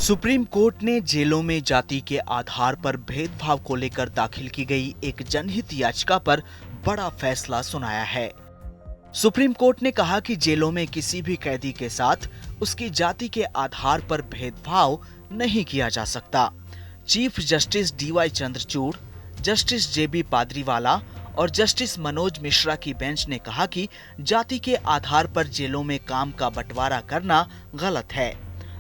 Supreme court ने जेलों में जाति के आधार पर भेदभाव को लेकर दाखिल की गई एक जनहित याचिका पर बड़ा फैसला सुनाया है। सुप्रीम कोर्ट ने कहा कि जेलों में किसी भी कैदी के साथ उसकी जाति के आधार पर भेदभाव नहीं किया जा सकता। Chief justice DY Chandrachud, justice JB Pardiwala और जस्टिस मनोज मिश्रा की बेंच ने कहा कि जाति के आधार पर जेलों में काम का बंटवारा करना गलत है।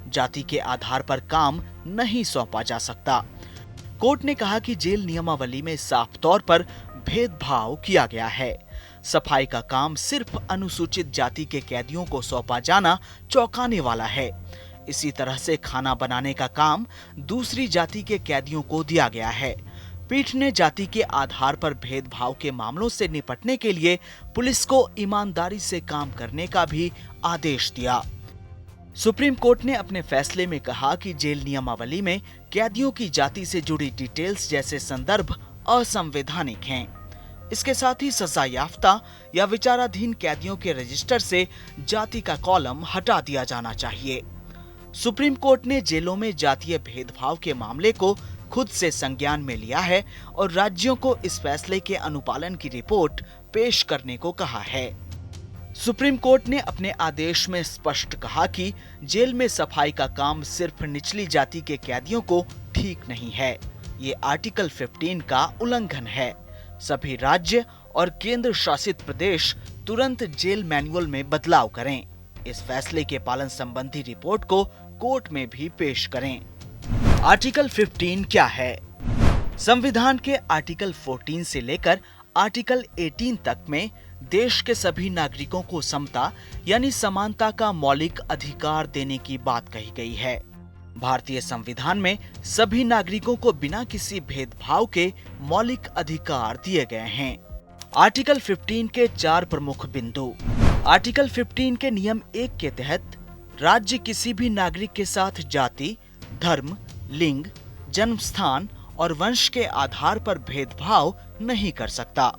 जाति के आधार पर काम नहीं सौंपा जा सकता। कोर्ट ने कहा कि जेल नियमावली में साफ तौर पर भेदभाव किया गया है। सफाई का काम सिर्फ अनुसूचित जाति के कैदियों को सौंपा जाना चौंकाने वाला है। इसी तरह से खाना बनाने का काम दूसरी जाति के कैदियों को दिया गया है। पीठ ने जाति के आधार पर भेदभाव के मामलों से निपटने के लिए पुलिस को ईमानदारी से काम करने का भी आदेश दिया। सुप्रीम कोर्ट ने अपने फैसले में कहा कि जेल नियमावली में कैदियों की जाति से जुड़ी डिटेल्स जैसे संदर्भ असंवैधानिक हैं। इसके साथ ही सजा याफ्ता या विचाराधीन कैदियों के रजिस्टर से जाति का कॉलम हटा दिया जाना चाहिए। सुप्रीम कोर्ट ने जेलों में जातीय भेदभाव के मामले को खुद से संज्ञान में लिया है और राज्यों को इस फैसले के अनुपालन की रिपोर्ट पेश करने को कहा है। सुप्रीम कोर्ट ने अपने आदेश में स्पष्ट कहा कि जेल में सफाई का काम सिर्फ निचली जाति के कैदियों को ठीक नहीं है। ये आर्टिकल 15 का उल्लंघन है। सभी राज्य और केंद्र शासित प्रदेश तुरंत जेल मैनुअल में बदलाव करें। इस फैसले के पालन संबंधी रिपोर्ट को कोर्ट में भी पेश करें। आर्टिकल 15 क्या है? संविधान के आर्टिकल 14 से लेकर आर्टिकल 18 तक में देश के सभी नागरिकों को समता यानी समानता का मौलिक अधिकार देने की बात कही गई है। भारतीय संविधान में सभी नागरिकों को बिना किसी भेदभाव के मौलिक अधिकार दिए गए हैं। आर्टिकल 15 के 4 प्रमुख बिंदु। आर्टिकल 15 के नियम 1 के तहत राज्य किसी भी नागरिक के साथ जाति, धर्म, लिंग, जन्म स्थान और वंश के आधार पर भेदभाव नहीं कर सकता।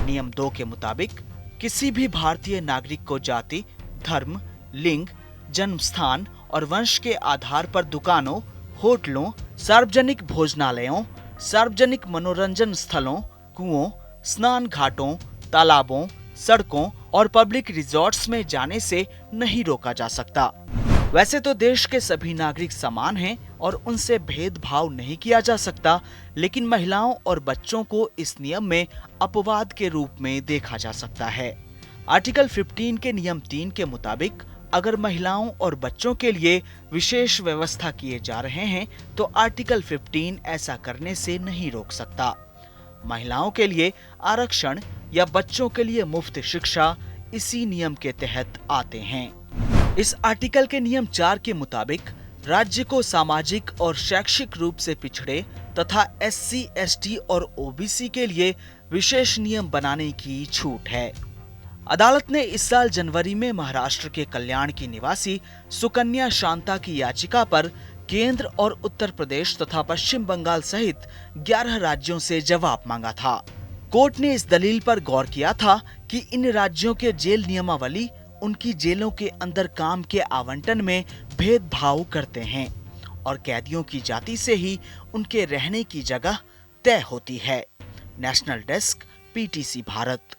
नियम 2 के मुताबिक किसी भी भारतीय नागरिक को जाति, धर्म, लिंग, जन्म स्थान और वंश के आधार पर दुकानों, होटलों, सार्वजनिक भोजनालयों, सार्वजनिक मनोरंजन स्थलों, कुओं, स्नान घाटों, तालाबों, सड़कों और पब्लिक रिजॉर्ट्स में जाने से नहीं रोका जा सकता। वैसे तो देश के सभी नागरिक समान हैं और उनसे भेदभाव नहीं किया जा सकता, लेकिन महिलाओं और बच्चों को इस नियम में अपवाद के रूप में देखा जा सकता है। आर्टिकल 15 के नियम 3 के मुताबिक अगर महिलाओं और बच्चों के लिए विशेष व्यवस्था किए जा रहे हैं तो आर्टिकल 15 ऐसा करने से नहीं रोक सकता। महिलाओं के लिए आरक्षण या बच्चों के लिए मुफ्त शिक्षा इसी नियम के तहत आते हैं। इस आर्टिकल के नियम 4 के मुताबिक राज्य को सामाजिक और शैक्षिक रूप से पिछड़े तथा SC, ST और OBC के लिए विशेष नियम बनाने की छूट है। अदालत ने इस साल जनवरी में महाराष्ट्र के कल्याण की निवासी सुकन्या शांता की याचिका पर केंद्र और उत्तर प्रदेश तथा पश्चिम बंगाल सहित 11 राज्यों से जवाब मांगा था। कोर्ट ने इस दलील पर गौर किया था कि इन राज्यों के जेल नियमावली उनकी जेलों के अंदर काम के आवंटन में भेदभाव करते हैं और कैदियों की जाति से ही उनके रहने की जगह तय होती है। National desk, PTC Bharat.